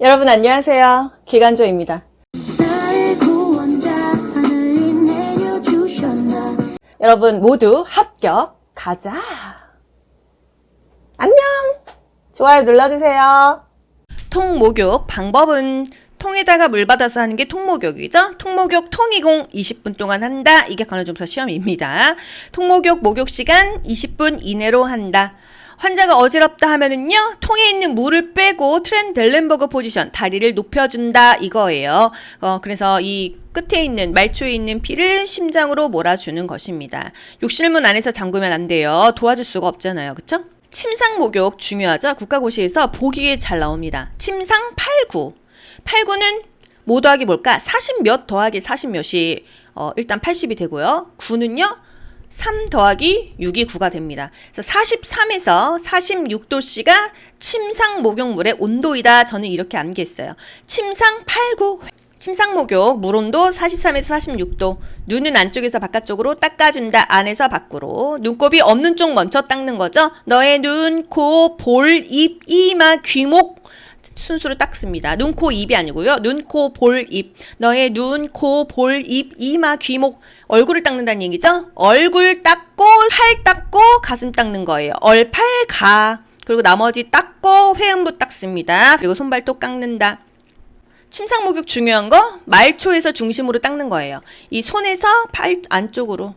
여러분 안녕하세요. 기간조입니다. 여러분 모두 합격 가자. 안녕. 좋아요 눌러주세요. 통목욕 방법은 통에다가 물 받아서 하는 게 통목욕이죠. 통목욕 통이공 20분 동안 한다. 이게 간호조무사 시험입니다. 통목욕 목욕 시간 20분 이내로 한다. 환자가 어지럽다 하면은요, 통에 있는 물을 빼고 트렌델렌버그 포지션, 다리를 높여준다 이거예요. 그래서 이 끝에 있는 말초에 있는 피를 심장으로 몰아주는 것입니다. 욕실문 안에서 잠그면 안 돼요. 도와줄 수가 없잖아요, 그쵸? 침상 목욕 중요하죠. 국가고시에서 보기에 잘 나옵니다. 침상 89. 89는 뭐 더하기 뭘까? 40몇 더하기 40몇이 일단 80이 되고요. 9는요. 3 더하기 6이 9가 됩니다. 그래서 43에서 46도씨가 침상 목욕물의 온도이다. 저는 이렇게 암기했어요. 침상 89. 침상 목욕 물 온도 43에서 46도. 눈은 안쪽에서 바깥쪽으로 닦아준다. 안에서 밖으로. 눈곱이 없는 쪽 먼저 닦는 거죠. 너의 눈, 코, 볼, 입, 이마, 귀목 순수로 닦습니다. 눈, 코, 입이 아니고요. 눈, 코, 볼, 입. 너의 눈, 코, 볼, 입, 이마, 귀목. 얼굴을 닦는다는 얘기죠. 얼굴 닦고 팔 닦고 가슴 닦는 거예요. 얼, 팔, 가. 그리고 나머지 닦고 회음부 닦습니다. 그리고 손발톱 깎는다. 침상 목욕 중요한 거 말초에서 중심으로 닦는 거예요. 이 손에서 팔 안쪽으로.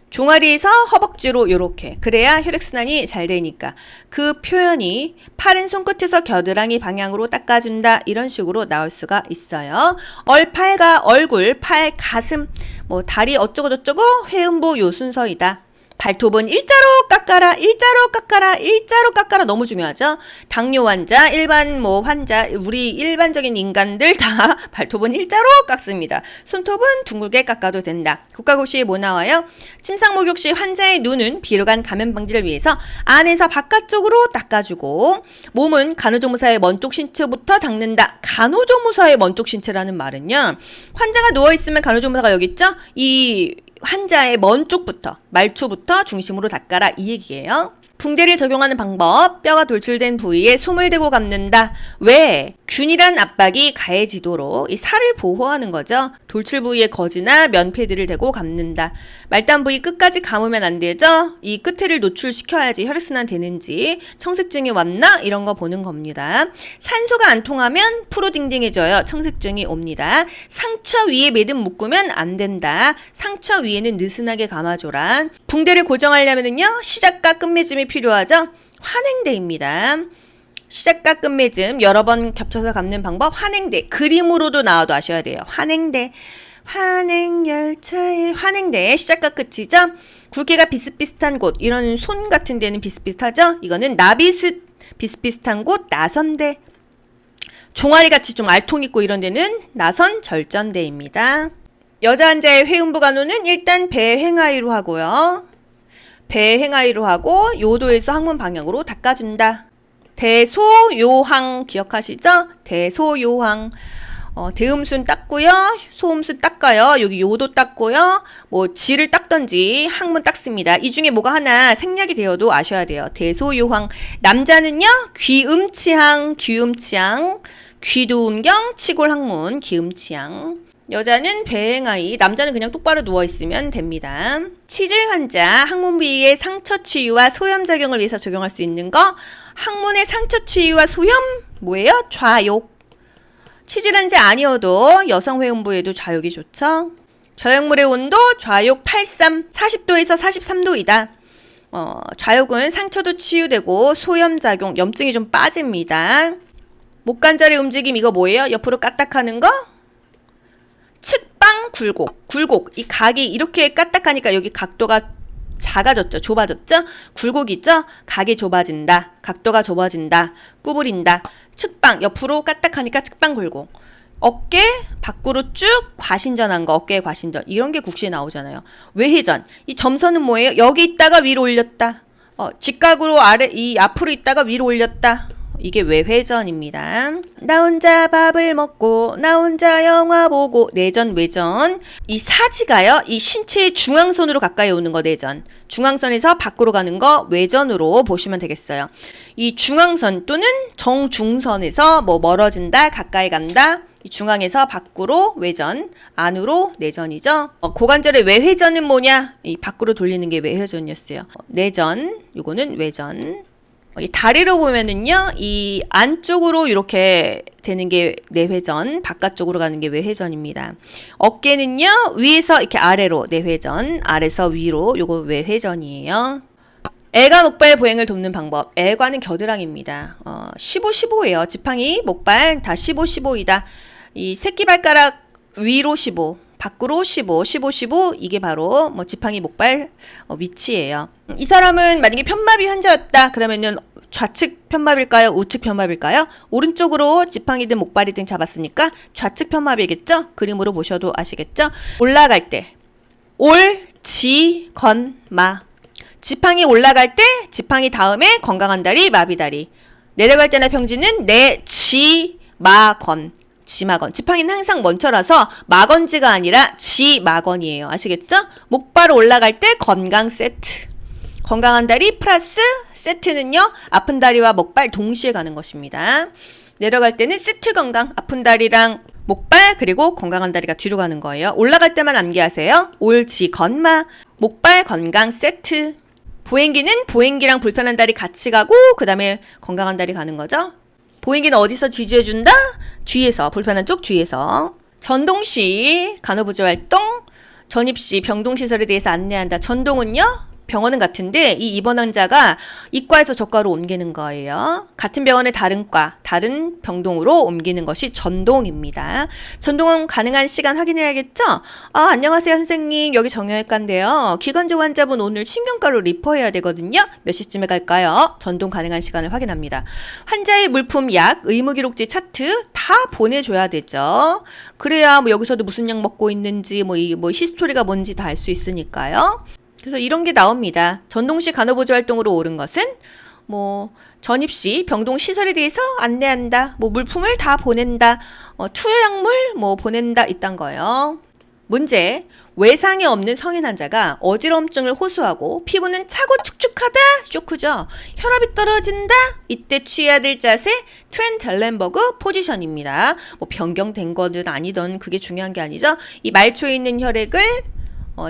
종아리에서 허벅지로 요렇게. 그래야 혈액순환이 잘 되니까. 그 표현이 팔은 손끝에서 겨드랑이 방향으로 닦아준다. 이런 식으로 나올 수가 있어요. 얼팔과 얼굴, 팔, 가슴, 뭐 다리 어쩌고 저쩌고 회음부 요 순서이다. 발톱은 일자로 깎아라, 일자로 깎아라, 일자로 깎아라. 너무 중요하죠. 당뇨 환자, 일반 환자, 우리 일반적인 인간들 다 발톱은 일자로 깎습니다. 손톱은 둥글게 깎아도 된다. 국가고시에 뭐 나와요? 침상 목욕 시 환자의 눈은 비루간 감염 방지를 위해서 안에서 바깥쪽으로 닦아주고, 몸은 간호조무사의 먼쪽 신체부터 닦는다. 간호조무사의 먼쪽 신체라는 말은요, 환자가 누워있으면 간호조무사가 여기 있죠? 이 환자의 먼 쪽부터, 말초부터 중심으로 닦아라 이 얘기예요. 붕대를 적용하는 방법, 뼈가 돌출된 부위에 솜을 대고 감는다. 왜? 균일한 압박이 가해지도록 이 살을 보호하는 거죠. 돌출 부위에 거즈나 면패드를 대고 감는다. 말단 부위 끝까지 감으면 안 되죠. 이 끝에를 노출시켜야지 혈액순환 되는지, 청색증이 왔나? 이런 거 보는 겁니다. 산소가 안 통하면 프로딩딩해져요. 청색증이 옵니다. 상처 위에 매듭 묶으면 안 된다. 상처 위에는 느슨하게 감아줘라. 붕대를 고정하려면요, 시작과 끝맺음이 필요하죠. 환행대입니다. 시작과 끝맺음 여러 번 겹쳐서 감는 방법 환행대. 그림으로도 나와도 아셔야 돼요. 환행대. 환행열차의 환행대. 시작과 끝이죠. 굵기가 비슷비슷한 곳. 이런 손 같은 데는 비슷비슷하죠. 이거는 나비스 비슷비슷한 곳 나선대. 종아리같이 좀 알통 있고 이런 데는 나선 절전대입니다. 여자 환자의 회음부 간호는 일단 배 횡하이로 하고요. 배 횡하이로 하고 요도에서 항문 방향으로 닦아준다. 대소요항 기억하시죠? 대소요항. 대음순 닦고요. 소음순 닦아요. 여기 요도 닦고요. 지를 닦던지 항문 닦습니다. 이 중에 뭐가 하나 생략이 되어도 아셔야 돼요. 대소요항. 남자는요. 귀음치항, 귀음치항, 귀두음경, 치골항문, 귀음치항. 여자는 배행하이, 남자는 그냥 똑바로 누워있으면 됩니다. 치질 환자, 항문 부위의 상처 치유와 소염 작용을 위해서 적용할 수 있는 거. 항문의 상처 치유와 소염, 뭐예요? 좌욕. 치질 환자 아니어도 여성 회음부에도 좌욕이 좋죠. 저역물의 온도, 좌욕 83, 40도에서 43도이다. 좌욕은 상처도 치유되고 소염 작용, 염증이 좀 빠집니다. 목관절의 움직임, 이거 뭐예요? 옆으로 까딱하는 거? 측방 굴곡. 굴곡. 이 각이 이렇게 까딱하니까 여기 각도가 작아졌죠. 좁아졌죠. 굴곡 있죠. 각이 좁아진다. 각도가 좁아진다. 구부린다. 측방. 옆으로 까딱하니까 측방 굴곡. 어깨 밖으로 쭉 과신전한 거. 어깨의 과신전. 이런 게 국시에 나오잖아요. 외회전. 이 점선은 뭐예요? 여기 있다가 위로 올렸다. 직각으로 이 앞으로 있다가 위로 올렸다. 이게 외회전입니다. 나 혼자 밥을 먹고 나 혼자 영화 보고 내전 외전. 이 사지가요. 이 신체의 중앙선으로 가까이 오는 거 내전. 중앙선에서 밖으로 가는 거 외전으로 보시면 되겠어요. 이 중앙선 또는 정중선에서 뭐 멀어진다, 가까이 간다. 이 중앙에서 밖으로 외전, 안으로 내전이죠. 고관절의 외회전은 뭐냐? 이 밖으로 돌리는 게 외회전이었어요. 내전, 요거는 외전. 이 다리로 보면은요, 이 안쪽으로 이렇게 되는 게 내회전, 바깥쪽으로 가는 게 외회전입니다. 어깨는요, 위에서 이렇게 아래로 내회전, 아래서 위로 요거 외회전이에요. 애가 목발 보행을 돕는 방법. 애과는 겨드랑이입니다. 15, 15예요. 지팡이, 목발 다 15, 15이다. 이 새끼발가락 위로 15, 밖으로 15, 15, 15 이게 바로 뭐 지팡이 목발 위치예요. 이 사람은 만약에 편마비 환자였다 그러면은 좌측 편마비일까요? 우측 편마비일까요? 오른쪽으로 지팡이든 목발이든 잡았으니까 좌측 편마비겠죠? 그림으로 보셔도 아시겠죠? 올라갈 때 올, 지, 건, 마. 지팡이 올라갈 때 지팡이 다음에 건강한 다리, 마비다리. 내려갈 때나 평지는 내, 지, 마, 건. 지마건. 지팡이는 항상 먼저라서 마건지가 아니라 지마건이에요. 아시겠죠? 목발 올라갈 때 건강 세트. 건강한 다리 플러스 세트는요. 아픈 다리와 목발 동시에 가는 것입니다. 내려갈 때는 세트 건강. 아픈 다리랑 목발 그리고 건강한 다리가 뒤로 가는 거예요. 올라갈 때만 암기하세요. 올지 건마. 목발 건강 세트. 보행기는 보행기랑 불편한 다리 같이 가고 그 다음에 건강한 다리 가는 거죠. 보행기는 어디서 지지해준다? 뒤에서, 불편한 쪽 뒤에서. 전동시, 간호보조 활동, 전입시, 병동시설에 대해서 안내한다. 전동은요? 병원은 같은데 이 입원 환자가 이과에서 저과로 옮기는 거예요. 같은 병원의 다른 과, 다른 병동으로 옮기는 것이 전동입니다. 전동은 가능한 시간 확인해야겠죠? 안녕하세요 선생님. 여기 정형외과인데요. 기관지 환자분 오늘 신경과로 리퍼해야 되거든요. 몇 시쯤에 갈까요? 전동 가능한 시간을 확인합니다. 환자의 물품, 약, 의무기록지 차트 다 보내줘야 되죠. 그래야 뭐 여기서도 무슨 약 먹고 있는지 뭐 히스토리가 뭔지 다 알 수 있으니까요. 그래서 이런 게 나옵니다. 전동시 간호보조 활동으로 옳은 것은 뭐 전입시 병동 시설에 대해서 안내한다. 뭐 물품을 다 보낸다. 투여약물 뭐 보낸다. 이딴 거예요. 문제. 외상이 없는 성인 환자가 어지러움증을 호소하고 피부는 차고 축축하다. 쇼크죠. 혈압이 떨어진다. 이때 취해야 될 자세 트렌델렌버그 포지션입니다. 뭐 변경된 거든 아니든 그게 중요한 게 아니죠. 이 말초에 있는 혈액을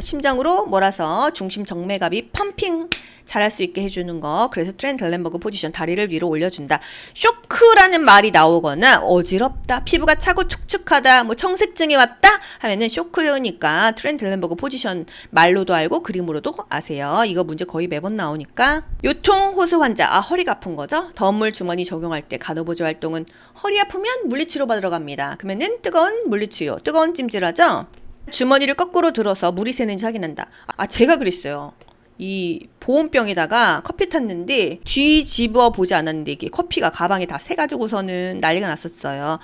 심장으로 몰아서 중심 정맥압이 펌핑 잘할 수 있게 해주는 거. 그래서 트렌델렌버그 포지션, 다리를 위로 올려준다. 쇼크라는 말이 나오거나 어지럽다, 피부가 차고 축축하다, 뭐 청색증이 왔다 하면은 쇼크니까 트렌델렌버그 포지션 말로도 알고 그림으로도 아세요. 이거 문제 거의 매번 나오니까. 요통 호소 환자, 허리가 아픈 거죠. 덤물 주머니 적용할 때 간호보조 활동은 허리 아프면 물리치료 받으러 갑니다. 그러면은 뜨거운 물리치료, 뜨거운 찜질하죠. 주머니를 거꾸로 들어서 물이 새는지 확인한다. 제가 그랬어요. 이 보온병에다가 커피 탔는데 뒤집어 보지 않았는데 이게 커피가 가방에 다 새가지고서는 난리가 났었어요.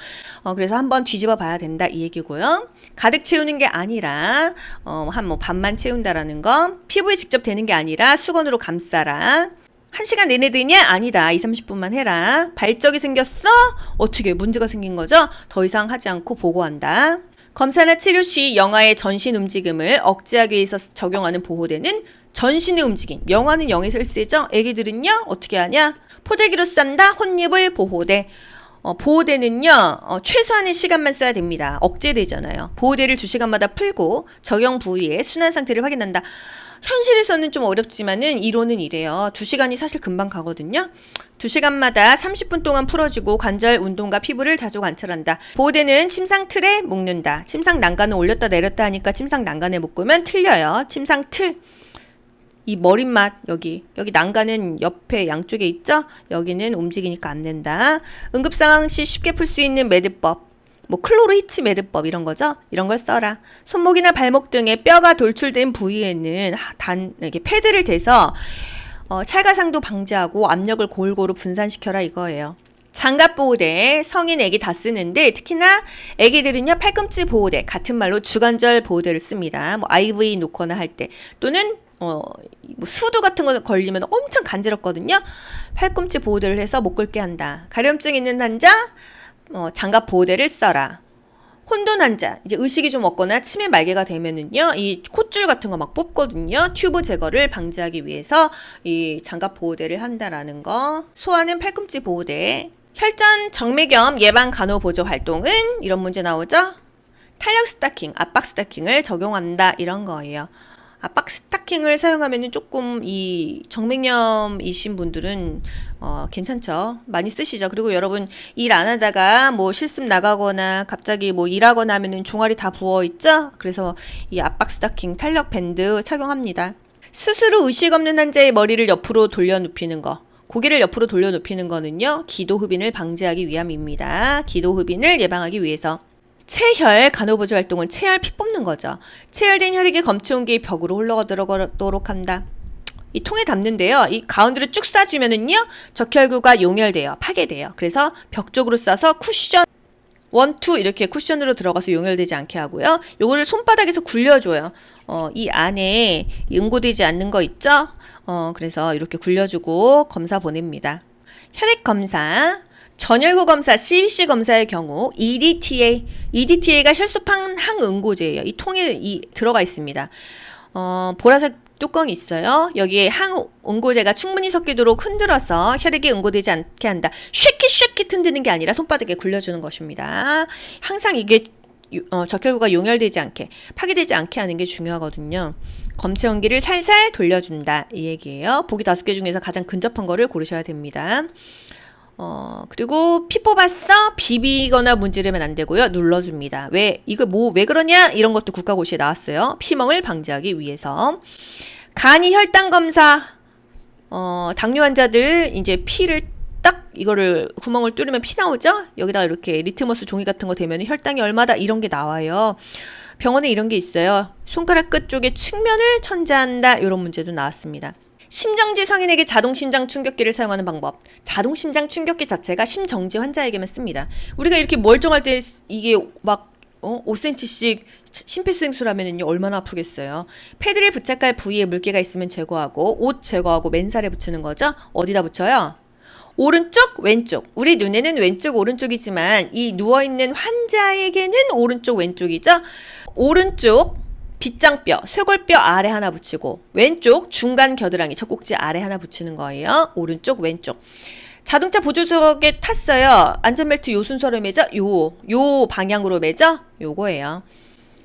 그래서 한번 뒤집어 봐야 된다 이 얘기고요. 가득 채우는 게 아니라 한 반만 채운다라는 거. 피부에 직접 대는 게 아니라 수건으로 감싸라. 1시간 내내 되냐? 아니다. 20-30분만 해라. 발적이 생겼어? 어떻게 문제가 생긴 거죠? 더 이상 하지 않고 보고한다. 검사나 치료 시 영아의 전신 움직임을 억제하기 위해서 적용하는 보호대는 전신의 움직임. 영아는 0에서 1세죠? 애기들은요? 어떻게 하냐? 포대기로 싼다. 혼입을 보호대. 보호대는요. 최소한의 시간만 써야 됩니다. 억제되잖아요. 보호대를 2시간마다 풀고 적용 부위의 순환 상태를 확인한다. 현실에서는 좀 어렵지만은 이론은 이래요. 2시간이 사실 금방 가거든요. 2시간마다 30분 동안 풀어주고 관절 운동과 피부를 자주 관찰한다. 보호대는 침상 틀에 묶는다. 침상 난간을 올렸다 내렸다 하니까 침상 난간에 묶으면 틀려요. 침상 틀. 이 머릿맛 여기 난간은 옆에 양쪽에 있죠? 여기는 움직이니까 안 된다. 응급상황 시 쉽게 풀 수 있는 매듭법. 뭐 클로로 히치 매듭법 이런 거죠? 이런 걸 써라. 손목이나 발목 등에 뼈가 돌출된 부위에는 이렇게 패드를 대서 찰가상도 방지하고 압력을 골고루 분산시켜라 이거예요. 장갑 보호대 성인 애기 다 쓰는데 특히나 애기들은요 팔꿈치 보호대 같은 말로 주관절 보호대를 씁니다. 뭐 IV 놓거나 할 때 또는 뭐 수두 같은 거 걸리면 엄청 간지럽거든요. 팔꿈치 보호대를 해서 못 긁게 한다. 가려움증 있는 환자, 장갑 보호대를 써라. 혼돈 환자, 이제 의식이 좀 없거나 치매 말개가 되면은요, 이 콧줄 같은 거 막 뽑거든요. 튜브 제거를 방지하기 위해서 이 장갑 보호대를 한다라는 거. 소아는 팔꿈치 보호대. 혈전 정맥염 예방 간호 보조 활동은 이런 문제 나오죠? 탄력 스타킹, 압박 스타킹을 적용한다 이런 거예요. 압박 스타킹을 사용하면 조금 이 정맥염이신 분들은 괜찮죠. 많이 쓰시죠. 그리고 여러분 일 안 하다가 뭐 실습 나가거나 갑자기 뭐 일하거나 하면은 종아리 다 부어 있죠. 그래서 이 압박 스타킹 탄력 밴드 착용합니다. 스스로 의식 없는 환자의 머리를 옆으로 돌려 눕히는 거. 고개를 옆으로 돌려 눕히는 거는요. 기도 흡인을 방지하기 위함입니다. 기도 흡인을 예방하기 위해서. 체혈 간호보조 활동은 체혈 피 뽑는 거죠. 체혈된 혈액이 검체 온기의 벽으로 흘러들어가도록 한다. 이 통에 담는데요. 이 가운데로 쭉 싸주면은요. 적혈구가 용혈돼요. 파괴돼요. 그래서 벽 쪽으로 싸서 쿠션 1, 2 이렇게 쿠션으로 들어가서 용혈되지 않게 하고요. 요거를 손바닥에서 굴려줘요. 이 안에 응고되지 않는 거 있죠? 그래서 이렇게 굴려주고 검사 보냅니다. 혈액 검사. 전혈구 검사, CBC 검사의 경우 EDTA가 혈소판 항응고제예요. 이 통에 들어가 있습니다. 보라색 뚜껑이 있어요. 여기에 항응고제가 충분히 섞이도록 흔들어서 혈액이 응고되지 않게 한다. 쉐킷 흔드는 게 아니라 손바닥에 굴려주는 것입니다. 항상 이게 적혈구가 용혈되지 않게, 파괴되지 않게 하는 게 중요하거든요. 검체 온기를 살살 돌려준다 이 얘기예요. 보기 5개 중에서 가장 근접한 거를 고르셔야 됩니다. 그리고 피 뽑았어? 비비거나 문지르면 안 되고요. 눌러줍니다. 왜 그러냐? 이런 것도 국가고시에 나왔어요. 피멍을 방지하기 위해서. 간이 혈당 검사. 당뇨 환자들 이제 피를 딱 이거를 구멍을 뚫으면 피 나오죠? 여기다가 이렇게 리트머스 종이 같은 거 대면 혈당이 얼마다 이런 게 나와요. 병원에 이런 게 있어요. 손가락 끝 쪽에 측면을 천재한다. 이런 문제도 나왔습니다. 심정지 성인에게 자동심장 충격기를 사용하는 방법. 자동심장 충격기 자체가 심정지 환자에게만 씁니다. 우리가 이렇게 멀쩡할 때 이게 막 5cm씩 심폐소생술하면은요 얼마나 아프겠어요. 패드를 부착할 부위에 물기가 있으면 제거하고 옷 제거하고 맨살에 붙이는 거죠. 어디다 붙여요? 오른쪽, 왼쪽. 우리 눈에는 왼쪽, 오른쪽이지만 이 누워있는 환자에게는 오른쪽, 왼쪽이죠. 오른쪽 빗장뼈, 쇄골뼈 아래 하나 붙이고 왼쪽 중간 겨드랑이 젖꼭지 아래 하나 붙이는 거예요. 오른쪽, 왼쪽. 자동차 보조석에 탔어요. 안전벨트 요 순서로 매죠? 요 방향으로 매죠? 요거예요.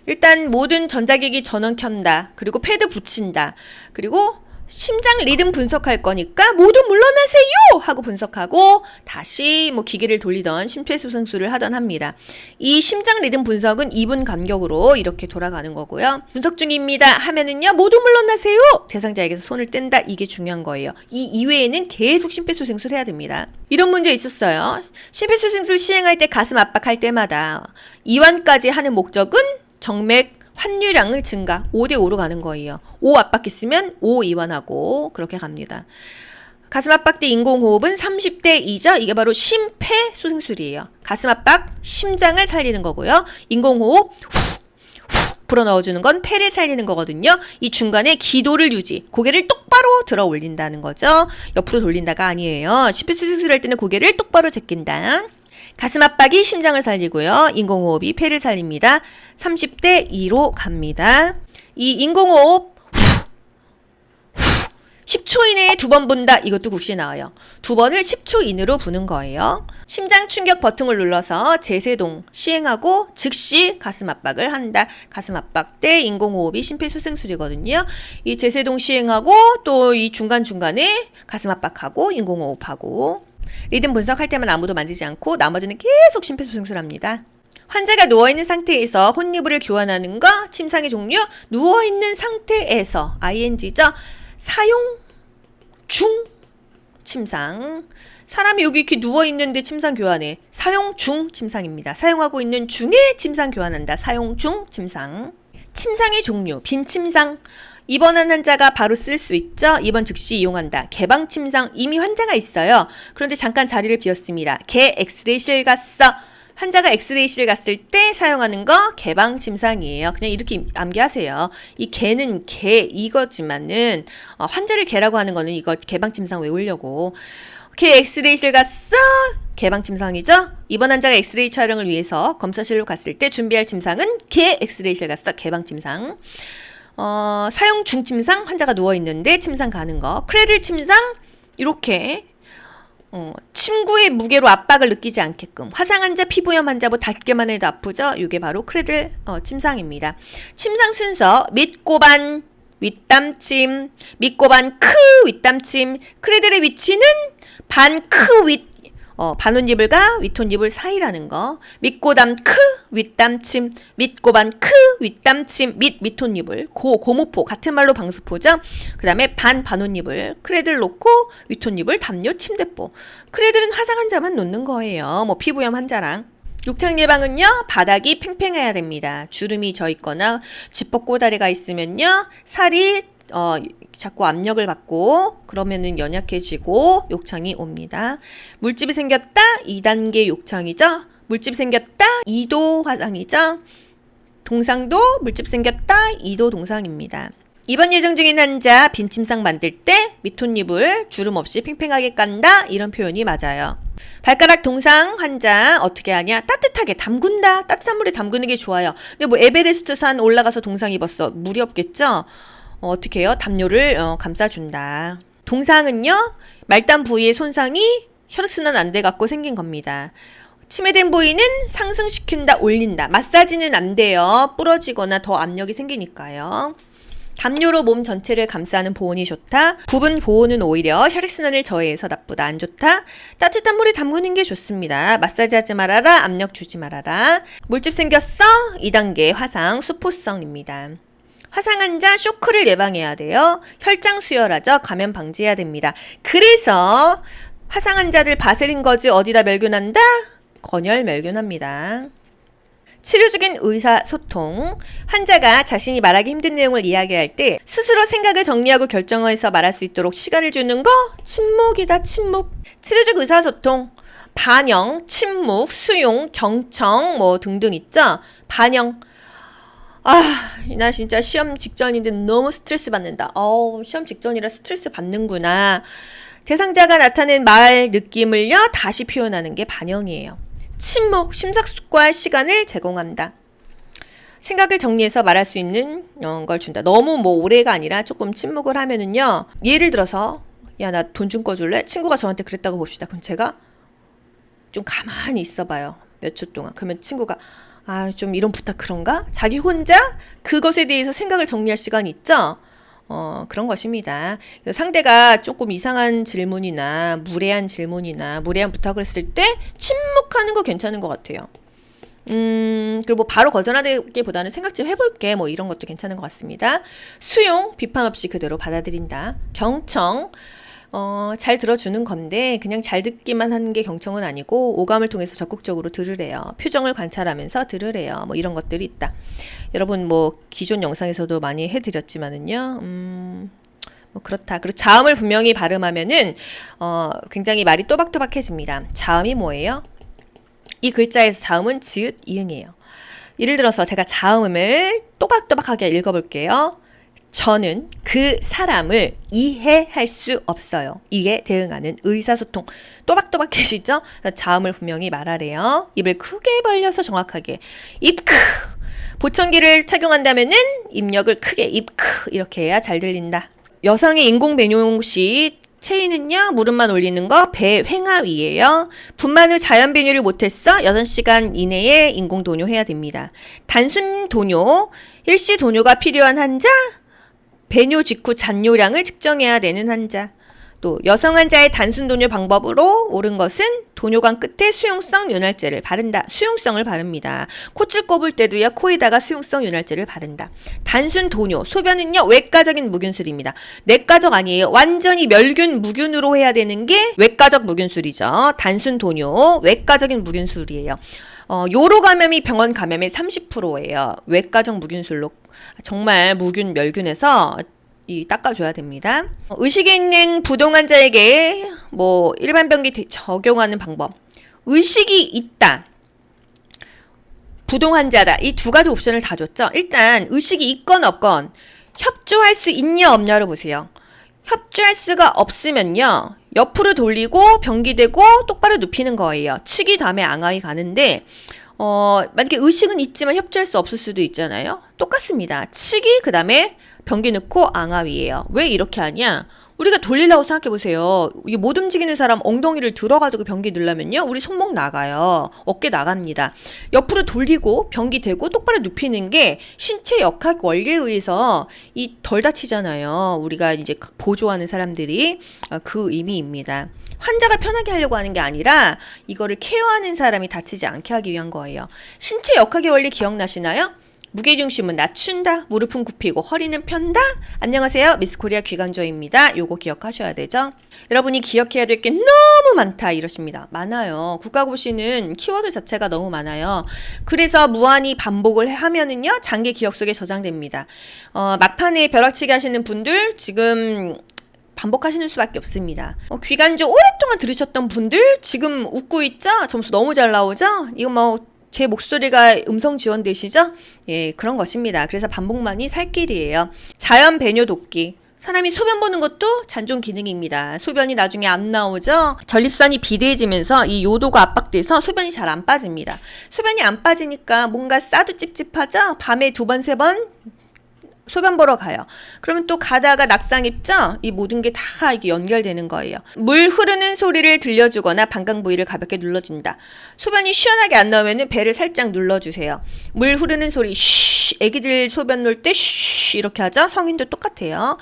일단 모든 전자기기 전원 켠다. 그리고 패드 붙인다. 그리고 심장 리듬 분석할 거니까 모두 물러나세요 하고 분석하고 다시 뭐 기계를 돌리던 심폐소생술을 하던 합니다. 이 심장 리듬 분석은 2분 간격으로 이렇게 돌아가는 거고요. 분석 중입니다 하면은요 모두 물러나세요 대상자에게서 손을 뗀다. 이게 중요한 거예요. 이 이외에는 계속 심폐소생술 해야 됩니다. 이런 문제 있었어요. 심폐소생술 시행할 때 가슴 압박할 때마다 이완까지 하는 목적은 정맥 환유량을 증가 5대5로 가는 거예요. 5 압박했으면 5 이완하고 그렇게 갑니다. 가슴 압박 때 인공호흡은 30대2죠. 이게 바로 심폐소생술이에요. 가슴 압박, 심장을 살리는 거고요. 인공호흡 후 불어넣어주는 건 폐를 살리는 거거든요. 이 중간에 기도를 유지, 고개를 똑바로 들어 올린다는 거죠. 옆으로 돌린다가 아니에요. 심폐소생술 할 때는 고개를 똑바로 제낀다. 가슴 압박이 심장을 살리고요. 인공호흡이 폐를 살립니다. 30대2로 갑니다. 이 인공호흡 10초 이내에 2번 분다. 이것도 국시에 나와요. 2번을 10초 이내로 부는 거예요. 심장 충격 버튼을 눌러서 제세동 시행하고 즉시 가슴 압박을 한다. 가슴 압박 때 인공호흡이 심폐소생술이거든요. 이 제세동 시행하고 또 이 중간중간에 가슴 압박하고 인공호흡하고 리듬 분석할 때만 아무도 만지지 않고 나머지는 계속 심폐소생술합니다. 환자가 누워있는 상태에서 혼니부를 교환하는 거, 침상의 종류, 누워있는 상태에서 ing죠. 사용 중 침상. 사람이 여기 이렇게 누워있는데 침상 교환해. 사용 중 침상입니다. 사용하고 있는 중에 침상 교환한다. 사용 중 침상. 침상의 종류, 빈 침상. 입원한 환자가 바로 쓸 수 있죠. 입원 즉시 이용한다. 개방 침상. 이미 환자가 있어요. 그런데 잠깐 자리를 비웠습니다. 개 엑스레이실 갔어. 환자가 엑스레이실 갔을 때 사용하는 거 개방 침상이에요. 그냥 이렇게 암기하세요. 이 개는 개 이거지만은 환자를 개라고 하는 거는 이거 개방 침상 외우려고. 개 엑스레이실 갔어. 개방 침상이죠. 이번 환자가 엑스레이 촬영을 위해서 검사실로 갔을 때 준비할 침상은 개 엑스레이실 갔어. 개방 침상. 사용 중 침상, 환자가 누워 있는데 침상 가는 거. 크래들 침상 이렇게 침구의 무게로 압박을 느끼지 않게끔. 화상 환자, 피부염 환자 뭐 닿기만 해도 아프죠? 이게 바로 크래들 침상입니다. 침상 순서 밑고반 윗담침, 밑고반 크 윗담침. 크래들의 위치는 반크 윗 반혼이불과 윗혼이불 사이라는 거. 밑고담 크 윗담침, 밑고반 크 윗담침, 밑혼이불. 고무포 같은 말로 방수포죠. 그 다음에 반혼이불. 크래들 놓고 윗혼이불, 담요, 침대포. 크래들은 화상 환자만 놓는 거예요. 뭐 피부염 환자랑. 욕창 예방은요, 바닥이 팽팽해야 됩니다. 주름이 져 있거나 지퍼 꼬다리가 있으면요, 살이 자꾸 압력을 받고 그러면은 연약해지고 욕창이 옵니다. 물집이 생겼다 2단계 욕창이죠. 물집이 생겼다 2도 화상이죠. 동상도 물집 생겼다 2도 동상입니다. 입원 예정 중인 환자 빈 침상 만들 때 밑혼입을 주름 없이 팽팽하게 깐다 이런 표현이 맞아요. 발가락 동상 환자 어떻게 하냐? 따뜻하게 담근다. 따뜻한 물에 담그는 게 좋아요. 근데 뭐 에베레스트 산 올라가서 동상 입었어. 물이 없겠죠? 어떻게 해요? 담요를 감싸준다. 동상은요, 말단 부위의 손상이 혈액순환 안 돼 갖고 생긴 겁니다. 침해된 부위는 상승시킨다, 올린다. 마사지는 안 돼요. 부러지거나 더 압력이 생기니까요. 담요로 몸 전체를 감싸는 보온이 좋다. 부분 보온은 오히려 혈액순환을 저해해서 나쁘다, 안 좋다. 따뜻한 물에 담그는 게 좋습니다. 마사지하지 말아라, 압력 주지 말아라. 물집 생겼어? 2단계 화상, 수포성입니다. 화상 환자 쇼크를 예방해야 돼요. 혈장 수혈하죠. 감염 방지해야 됩니다. 그래서 화상 환자들 바세린 거즈 어디다 멸균한다? 건열 멸균합니다. 치료 중인 의사소통. 환자가 자신이 말하기 힘든 내용을 이야기할 때 스스로 생각을 정리하고 결정해서 말할 수 있도록 시간을 주는 거 침묵이다. 침묵. 치료 중 의사소통. 반영, 침묵, 수용, 경청 뭐 등등 있죠. 반영. 나 진짜 시험 직전인데 너무 스트레스 받는다. 시험 직전이라 스트레스 받는구나. 대상자가 나타낸 말, 느낌을요, 다시 표현하는 게 반영이에요. 침묵, 심사숙고할 시간을 제공한다. 생각을 정리해서 말할 수 있는 걸 준다. 너무 뭐 오래가 아니라 조금 침묵을 하면은요, 예를 들어서, 야, 나 돈 좀 꺼줄래? 친구가 저한테 그랬다고 봅시다. 그럼 제가 좀 가만히 있어봐요. 몇 초 동안. 그러면 친구가 좀 이런 부탁 그런가? 자기 혼자 그것에 대해서 생각을 정리할 시간이 있죠? 그런 것입니다. 상대가 조금 이상한 질문이나 무례한 부탁을 했을 때 침묵하는 거 괜찮은 것 같아요. 그리고 뭐 바로 거절하기보다는 생각 좀 해볼게. 뭐 이런 것도 괜찮은 것 같습니다. 수용, 비판 없이 그대로 받아들인다. 경청. 잘 들어주는 건데 그냥 잘 듣기만 하는 게 경청은 아니고 오감을 통해서 적극적으로 들으래요. 표정을 관찰하면서 들으래요. 뭐 이런 것들이 있다. 여러분 뭐 기존 영상에서도 많이 해드렸지만은요. 뭐 그렇다. 그리고 자음을 분명히 발음하면은 굉장히 말이 또박또박해집니다. 자음이 뭐예요? 이 글자에서 자음은 지읒, 이응이에요. 예를 들어서 제가 자음을 또박또박하게 읽어볼게요. 저는 그 사람을 이해할 수 없어요. 이에 대응하는 의사소통. 또박또박해지죠? 자음을 분명히 말하래요. 입을 크게 벌려서 정확하게. 입 크. 보청기를 착용한다면은 입력을 크게 입 크 이렇게 해야 잘 들린다. 여성의 인공 배뇨 시 체위는요, 무릎만 올리는 거 배 횡하위예요. 분만 후 자연 배뇨를 못했어? 6시간 이내에 인공 도뇨해야 됩니다. 단순 도뇨, 일시 도뇨가 필요한 환자, 배뇨 직후 잔뇨량을 측정해야 되는 환자. 또 여성 환자의 단순 도뇨 방법으로 옳은 것은 도뇨관 끝에 수용성 윤활제를 바른다. 수용성을 바릅니다. 콧줄 꼽을 때도요, 코에다가 수용성 윤활제를 바른다. 단순 도뇨, 소변은요, 외과적인 무균술입니다. 내과적 아니에요. 완전히 멸균, 무균으로 해야 되는 게 외과적 무균술이죠. 단순 도뇨, 외과적인 무균술이에요. 요로 감염이 병원 감염의 30%예요. 외과적 무균술로 정말 무균, 멸균해서 닦아줘야 됩니다. 의식이 있는 부동 환자에게 뭐 일반 병기 적용하는 방법. 의식이 있다. 부동 환자다. 이 두 가지 옵션을 다 줬죠. 일단 의식이 있건 없건 협조할 수 있냐 없냐를 보세요. 협조할 수가 없으면요. 옆으로 돌리고 변기대고 똑바로 눕히는 거예요. 치기 다음에 앙하위 가는데 만약에 의식은 있지만 협조할 수 없을 수도 있잖아요. 똑같습니다. 치기 그 다음에 변기 넣고 앙하위예요. 왜 이렇게 하냐? 우리가 돌리려고 생각해보세요. 이게 못 움직이는 사람 엉덩이를 들어가지고 변기 넣으려면요. 우리 손목 나가요. 어깨 나갑니다. 옆으로 돌리고 변기 대고 똑바로 눕히는 게 신체 역학 원리에 의해서 덜 다치잖아요. 우리가 이제 보조하는 사람들이 그 의미입니다. 환자가 편하게 하려고 하는 게 아니라 이거를 케어하는 사람이 다치지 않게 하기 위한 거예요. 신체 역학의 원리 기억나시나요? 무게중심은 낮춘다, 무릎은 굽히고 허리는 편다. 안녕하세요, 미스코리아 귀간조입니다. 요거 기억하셔야 되죠? 여러분이 기억해야 될 게 너무 많다 이러십니다. 많아요. 국가고시는 키워드 자체가 너무 많아요. 그래서 무한히 반복을 하면은요 장기 기억 속에 저장됩니다. 막판에 벼락치기 하시는 분들 지금 반복하시는 수밖에 없습니다. 귀간조 오랫동안 들으셨던 분들 지금 웃고 있죠? 점수 너무 잘 나오죠? 이거 제 목소리가 음성 지원되시죠? 예, 그런 것입니다. 그래서 반복만이 살 길이에요. 자연 배뇨 돕기. 사람이 소변 보는 것도 잔존 기능입니다. 소변이 나중에 안 나오죠? 전립선이 비대해지면서 이 요도가 압박돼서 소변이 잘 안 빠집니다. 소변이 안 빠지니까 뭔가 싸도 찝찝하죠? 밤에 2번, 3번 소변 보러 가요. 그러면 또 가다가 낙상 입죠? 이 모든 게 다 이게 연결되는 거예요. 물 흐르는 소리를 들려주거나 방광 부위를 가볍게 눌러준다. 소변이 시원하게 안 나오면 배를 살짝 눌러주세요. 물 흐르는 소리, 쉬. 애기들 소변 놓을 때 쉬 이렇게 하죠? 성인도 똑같아요.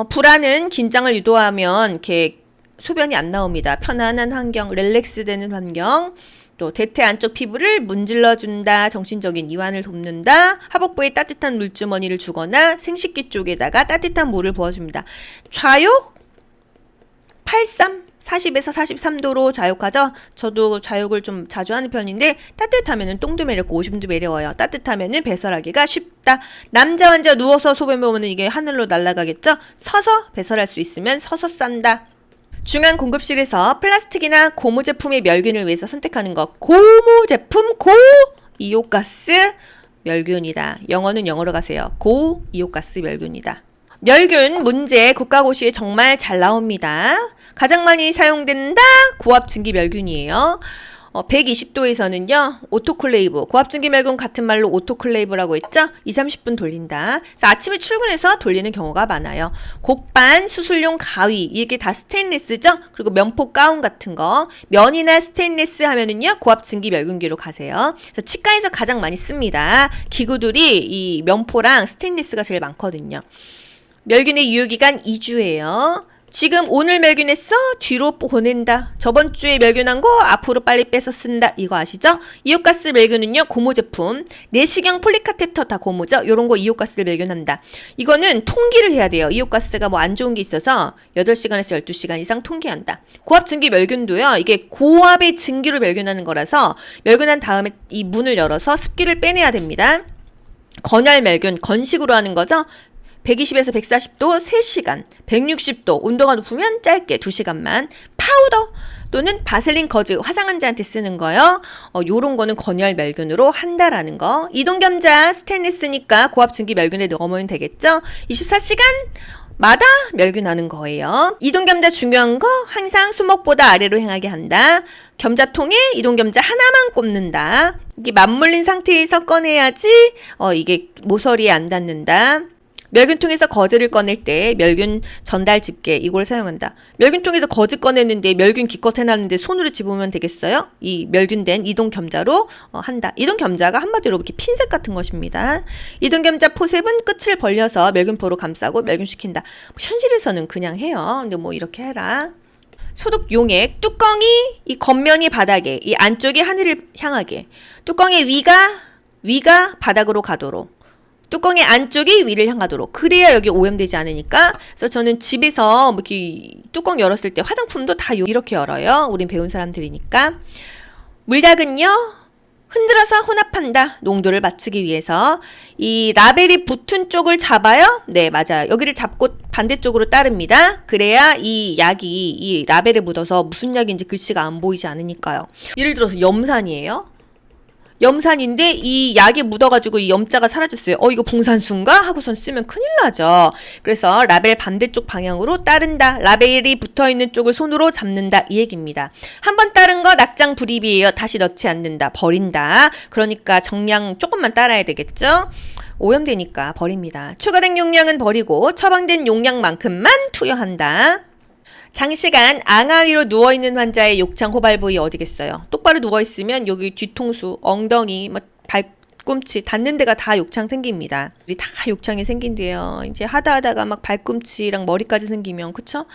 불안은 긴장을 유도하면 이렇게 소변이 안 나옵니다. 편안한 환경, 릴렉스 되는 환경. 또 대퇴 안쪽 피부를 문질러준다. 정신적인 이완을 돕는다. 하복부에 따뜻한 물주머니를 주거나 생식기 쪽에다가 따뜻한 물을 부어줍니다. 좌욕 83, 40에서 43도로 좌욕하죠. 저도 좌욕을 좀 자주 하는 편인데 따뜻하면은 똥도 매렵고 오줌도 매려워요. 따뜻하면은 배설하기가 쉽다. 남자 환자 누워서 소변 보면은 이게 하늘로 날아가겠죠. 서서 배설할 수 있으면 서서 싼다. 중앙 공급실에서 플라스틱이나 고무 제품의 멸균을 위해서 선택하는 것. 고무 제품 고이오가스 멸균이다. 영어는 영어로 가세요. 고이오가스 멸균이다. 멸균 문제 국가고시에 정말 잘 나옵니다. 가장 많이 사용된다. 고압증기 멸균이에요. 120도에서는요 오토클레이브, 고압증기 멸균 같은 말로 오토클레이브라고 했죠. 20-30분 돌린다. 그래서 아침에 출근해서 돌리는 경우가 많아요. 곡반, 수술용 가위, 이게 다 스테인리스죠. 그리고 면포 가운 같은 거, 면이나 스테인리스 하면은요 고압증기 멸균기로 가세요. 그래서 치과에서 가장 많이 씁니다. 기구들이 이 면포랑 스테인리스가 제일 많거든요. 멸균의 유효기간 2주예요. 지금 오늘 멸균했어? 뒤로 보낸다. 저번 주에 멸균한 거 앞으로 빨리 빼서 쓴다. 이거 아시죠? 이오가스 멸균은요 고무 제품, 내시경 폴리카테터 다 고무죠. 요런 거 이오가스를 멸균한다. 이거는 통기를 해야 돼요. 이오가스가 뭐 안 좋은 게 있어서 8시간에서 12시간 이상 통기한다. 고압 증기 멸균도요 이게 고압의 증기로 멸균하는 거라서 멸균한 다음에 이 문을 열어서 습기를 빼내야 됩니다. 건열 멸균, 건식으로 하는 거죠. 120에서 140도 3시간, 160도 온도가 높으면 짧게 2시간만. 파우더 또는 바셀린 거즈, 화상 환자한테 쓰는 거요. 요런 거는 건열 멸균으로 한다라는 거. 이동겸자 스테인리스니까 고압 증기 멸균에 넣으면 되겠죠. 24시간 마다 멸균하는 거예요. 이동겸자 중요한 거 항상 수목보다 아래로 행하게 한다. 겸자통에 이동겸자 하나만 꼽는다. 이게 맞물린 상태에서 꺼내야지 이게 모서리에 안 닿는다. 멸균통에서 거즈를 꺼낼 때 멸균 전달 집게 이걸 사용한다. 멸균통에서 거즈 꺼내는데 멸균 기껏 해놨는데 손으로 집으면 되겠어요? 이 멸균된 이동겸자로 한다. 이동겸자가 한마디로 이렇게 핀셋 같은 것입니다. 이동겸자 포셉은 끝을 벌려서 멸균포로 감싸고 멸균시킨다. 현실에서는 그냥 해요. 근데 뭐 이렇게 해라. 소독 용액, 뚜껑이 이 겉면이 바닥에, 이 안쪽이 하늘을 향하게. 뚜껑의 위가 바닥으로 가도록. 뚜껑의 안쪽이 위를 향하도록. 그래야 여기 오염되지 않으니까. 그래서 저는 집에서 이렇게 뚜껑 열었을 때 화장품도 다 이렇게 열어요. 우린 배운 사람들이니까. 물약은요 흔들어서 혼합한다. 농도를 맞추기 위해서. 이 라벨이 붙은 쪽을 잡아요. 네, 맞아요. 여기를 잡고 반대쪽으로 따릅니다. 그래야 이 약이 이 라벨에 묻어서 무슨 약인지 글씨가 안 보이지 않으니까요. 예를 들어서 염산이에요. 염산인데 이 약이 묻어가지고 이 염자가 사라졌어요. 이거 붕산수인가? 하고선 쓰면 큰일 나죠. 그래서 라벨 반대쪽 방향으로 따른다. 라벨이 붙어있는 쪽을 손으로 잡는다. 이 얘기입니다. 한번 따른 거 낙장 불입이에요. 다시 넣지 않는다. 버린다. 그러니까 정량 조금만 따라야 되겠죠. 오염되니까 버립니다. 추가된 용량은 버리고 처방된 용량만큼만 투여한다. 장시간 앙하 위로 누워있는 환자의 욕창 호발 부위 어디겠어요? 똑바로 누워있으면 여기 뒤통수, 엉덩이, 발꿈치 닿는 데가 다 욕창 생깁니다. 다 욕창이 생긴대요. 이제 하다가 막 발꿈치랑 머리까지 생기면 그쵸?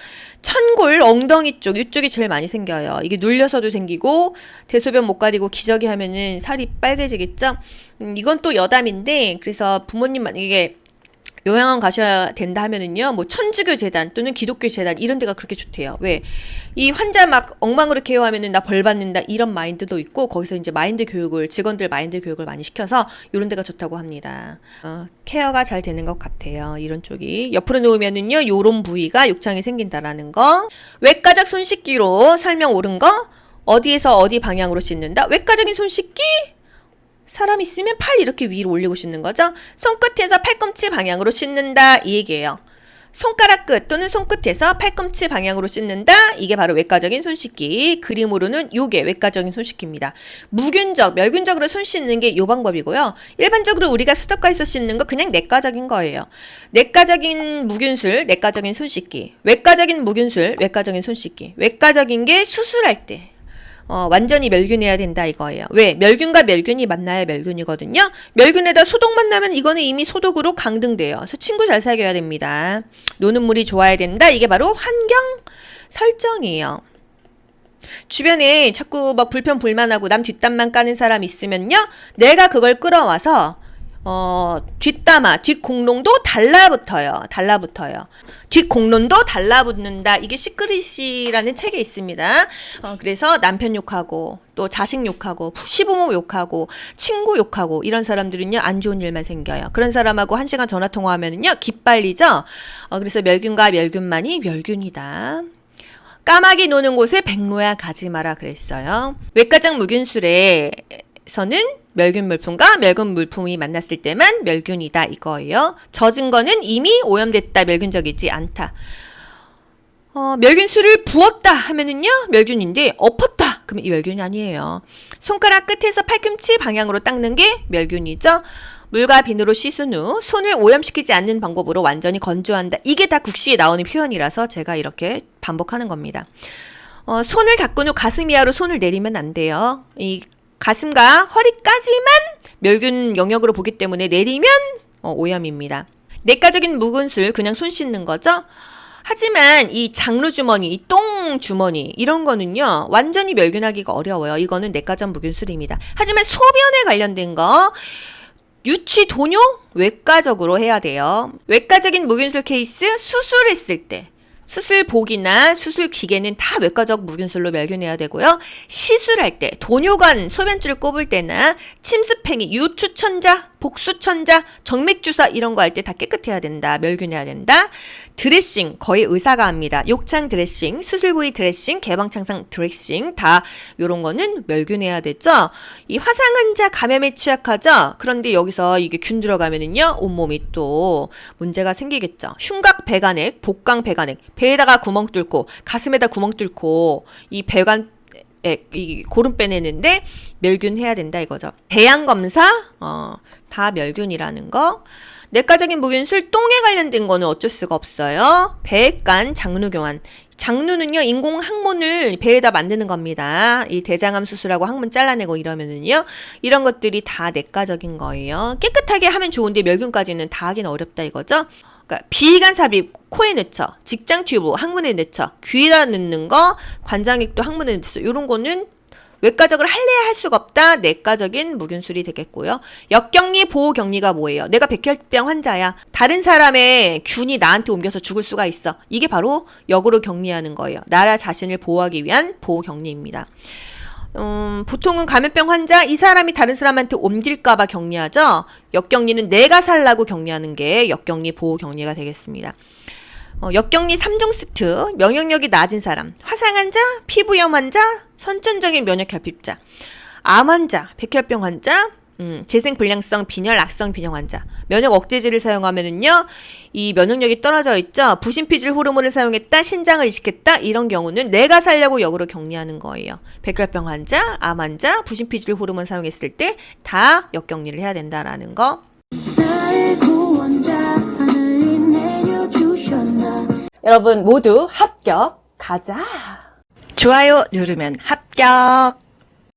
천골, 엉덩이 쪽 이쪽이 제일 많이 생겨요. 이게 눌려서도 생기고 대소변 못 가리고 기저귀 하면은 살이 빨개지겠죠? 이건 또 여담인데 그래서 부모님 만약에 요양원 가셔야 된다 하면은요, 뭐, 천주교 재단 또는 기독교 재단 이런 데가 그렇게 좋대요. 왜? 이 환자 막 엉망으로 케어하면은 나 벌 받는다 이런 마인드도 있고, 거기서 이제 마인드 교육을, 직원들 마인드 교육을 많이 시켜서 이런 데가 좋다고 합니다. 케어가 잘 되는 것 같아요. 이런 쪽이. 옆으로 누우면은요, 요런 부위가 욕창이 생긴다라는 거. 외과적 손 씻기로 설명 옳은 거? 어디에서 어디 방향으로 씻는다? 외과적인 손 씻기? 사람 있으면 팔 이렇게 위로 올리고 씻는 거죠. 손끝에서 팔꿈치 방향으로 씻는다 이 얘기예요. 손가락 끝 또는 손끝에서 팔꿈치 방향으로 씻는다. 이게 바로 외과적인 손 씻기. 그림으로는 요게 외과적인 손 씻기입니다. 무균적, 멸균적으로 손 씻는 게 요 방법이고요. 일반적으로 우리가 수도가에서 씻는 거 그냥 내과적인 거예요. 내과적인 무균술, 내과적인 손 씻기. 외과적인 무균술, 외과적인 손 씻기. 외과적인 게 수술할 때. 완전히 멸균해야 된다 이거예요. 왜? 멸균과 멸균이 만나야 멸균이거든요. 멸균에다 소독 만나면 이거는 이미 소독으로 강등돼요. 그래서 친구 잘 사귀어야 됩니다. 노는 물이 좋아야 된다. 이게 바로 환경 설정이에요. 주변에 자꾸 막 불편불만하고 남 뒷담만 까는 사람 있으면요. 내가 그걸 끌어와서 뒷담화, 뒷공론도 달라붙어요. 뒷공론도 달라붙는다. 이게 시크릿이라는 책에 있습니다. 그래서 남편 욕하고, 또 자식 욕하고, 시부모 욕하고, 친구 욕하고, 이런 사람들은요, 안 좋은 일만 생겨요. 그런 사람하고 1시간 전화통화하면은요, 기빨리죠? 그래서 멸균과 멸균만이 멸균이다. 까마귀 노는 곳에 백로야 가지 마라 그랬어요. 외과적 무균술에서는 멸균 물품과 멸균 물품이 만났을 때만 멸균이다 이거예요. 젖은 거는 이미 오염됐다, 멸균적이지 않다. 멸균술을 부었다 하면은요 멸균인데 엎었다 그러면 이 멸균이 아니에요. 손가락 끝에서 팔꿈치 방향으로 닦는 게 멸균이죠. 물과 비누로 씻은 후 손을 오염시키지 않는 방법으로 완전히 건조한다. 이게 다 국시에 나오는 표현이라서 제가 이렇게 반복하는 겁니다. 손을 닦은 후 가슴 이하로 손을 내리면 안 돼요. 이 가슴과 허리까지만 멸균 영역으로 보기 때문에 내리면 오염입니다. 내과적인 무균술 그냥 손 씻는 거죠. 하지만 이 장루주머니, 이 똥주머니 이런 거는요 완전히 멸균하기가 어려워요. 이거는 내과적 무균술입니다. 하지만 소변에 관련된 거 유치 도뇨 외과적으로 해야 돼요. 외과적인 무균술 케이스 수술했을 때 수술복이나 수술기계는 다 외과적 무균술로 멸균해야 되고요. 시술할 때 도뇨관 소변줄을 꼽을 때나 침습행위, 유추천자, 복수천자, 정맥주사 이런 거 할 때 다 깨끗해야 된다. 멸균해야 된다. 드레싱 거의 의사가 합니다. 욕창 드레싱, 수술 부위 드레싱, 개방창상 드레싱 다 요런 거는 멸균해야 되죠. 이 화상 환자 감염에 취약하죠. 그런데 여기서 이게 균 들어가면은요 온몸이 또 문제가 생기겠죠. 흉곽 배관액, 복강 배관액, 배에다가 구멍 뚫고 가슴에다 구멍 뚫고 이 배관 이 고름 빼내는데 멸균해야 된다 이거죠. 배양 검사 다 멸균이라는 거. 내과적인 무균술 똥에 관련된 거는 어쩔 수가 없어요. 배간 장루 교환. 장루는요 인공 항문을 배에다 만드는 겁니다. 이 대장암 수술하고 항문 잘라내고 이러면은요 이런 것들이 다 내과적인 거예요. 깨끗하게 하면 좋은데 멸균까지는 다 하기는 어렵다 이거죠. 그러니까 비위관 삽입 코에 넣죠. 직장 튜브 항문에 넣죠. 귀에다 넣는 거 관장액도 항문에 넣죠. 이런 거는 외과적으로 할래야 할 수가 없다. 내과적인 무균술이 되겠고요. 역격리 보호격리가 뭐예요? 내가 백혈병 환자야. 다른 사람의 균이 나한테 옮겨서 죽을 수가 있어. 이게 바로 역으로 격리하는 거예요. 나라 자신을 보호하기 위한 보호격리입니다. 보통은 감염병 환자 이 사람이 다른 사람한테 옮길까봐 격리하죠. 역격리는 내가 살라고 격리하는 게 역격리 보호격리가 되겠습니다. 역격리 3종 세트, 면역력이 낮은 사람, 화상 환자, 피부염 환자, 선천적인 면역 결핍자. 암 환자, 백혈병 환자, 재생불량성 빈혈 악성 빈혈 환자, 면역 억제제를 사용하면은요, 이 면역력이 떨어져 있죠. 부신피질 호르몬을 사용했다, 신장을 이식했다, 이런 경우는 내가 살려고 역으로 격리하는 거예요. 백혈병 환자, 암 환자, 부신피질 호르몬 사용했을 때 다 역격리를 해야 된다라는 거. 여러분 모두 합격. 가자. 좋아요 누르면 합격.